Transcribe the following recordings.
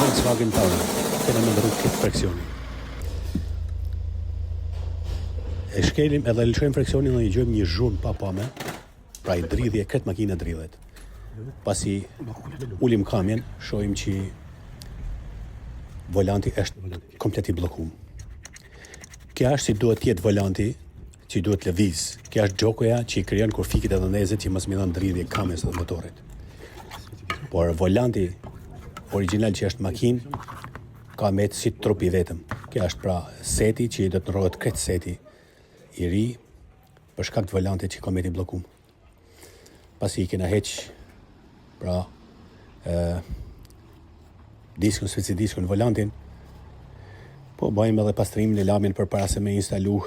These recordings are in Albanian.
Volkswagen Touran, kena me ndërru këtë freksioni. E shkelim edhe lëshojmë freksionin dhe i gjojmë një zhurmë pa pame, pra i dridhje, këtë makina dridhet. Pasi ulim kamjen, shojmë që volanti është komplet i blokum. Kja është si duhet tjetë volanti, që duhet lëviz. Kja është gjokoja që i kryon kur fikit edhe nezet që mos më dhanë dridhje kamjes dhe motorit. Por volanti original që është makinë, ka me si trupi vetëm. Kja është pra seti që i do të nërrohet këtë seti i ri për shkak të volantit që ka me t'i blokum. Pasi i kena heq pra diskun, sfeci diskun volantin, po bajmë edhe pastrimin e lamin për para se me instalu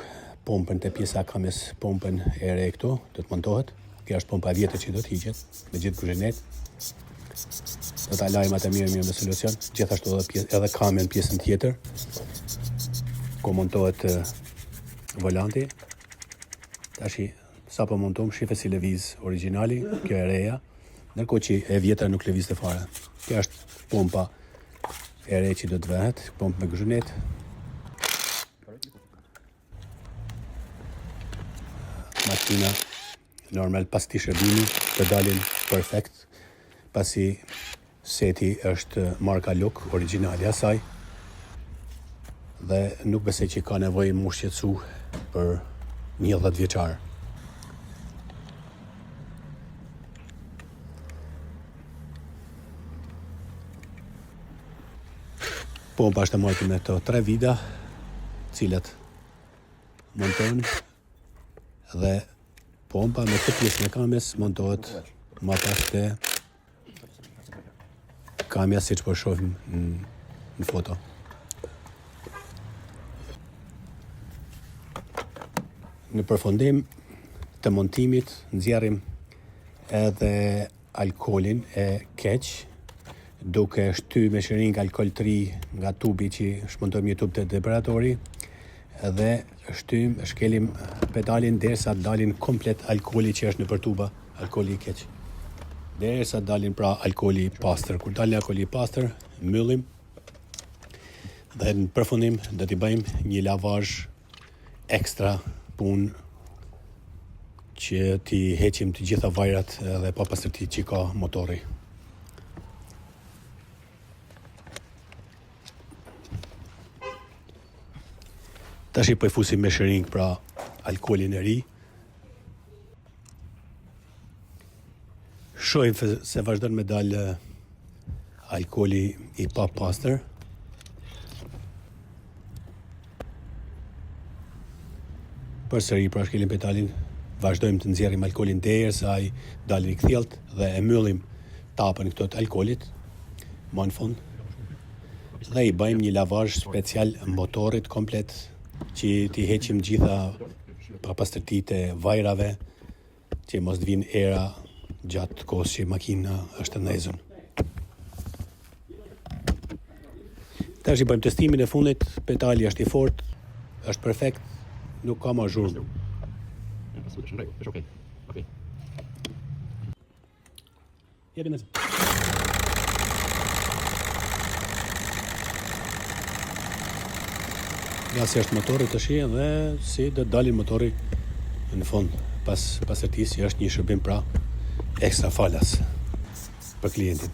pompën të pjesa kamjes, pompën e re këto, do të montohet. Kja është pompa vjetër që do të hiqet, me gjithë kuzhinet. Do ta lajmë atë mirë me solucion, gjithashtu edhe kamjen pjesën tjetër, ku montohet volanti. Tashi, sa po montojmë, shife si lëviz originali, kjo e reja, ndërkohë që e vjetra nuk lëviz të fare. Kjo është pompa e re që do të vehet, pompë me guzhinet. Makina normal pas të shërbimi, pedalin perfekt, pasi seti është marka Look, originali asaj, dhe nuk besoj që ka nevojë mu shqetësu për një 10 vjeçar. Pompa është e marrë me të 3 vida, cilat montojnë, dhe pompa me këtë pjesën e kamjes montohet ma pas të kamja si që po shohim në foto. Në përfundim të montimit nxjerrim edhe alkoolin e keq, duke shty me shëringë alkool 3 nga tubi që shmontojmë një tub të depuratori, dhe shkelim pedalin derisa dalin komplet alkooli që është në për tuba, alkooli i keq. Derisa dalin pra alkooli i pastër. Kur dalin alkooli i pastër, mbyllim dhe në përfundim do t'i bëjmë një lavazh ekstra punë që t'i heqim të gjitha vajrat dhe papastërti që ka motori. Tashi po i fusim me shëringë pra alkoolin e ri. Shohim se vazhdon me dalë alkooli i pa pastër. Përsëri pra shkelim pedalin, vazhdojmë të nxjerrim alkoolin derisa ai dalin i kthjellët dhe e mbyllim tapën këto të alkoolit më në fund. Dhe i bëjmë një lavazh special motorit komplet që t'i heqim gjitha papastërtitë e vajrave që mos të vinë era gjatë kohës që makina është e ndezur. Tash i bëjmë testimin e fundit, pedali është i fortë, është perfekt, nuk ka më zhurmë. Është okej. Okej. Jepi nëse. Nga si është motori të shi dhe si do të dalin motori në fund pas pasërtisë që është një shërbim pra ekstra falas për klientin.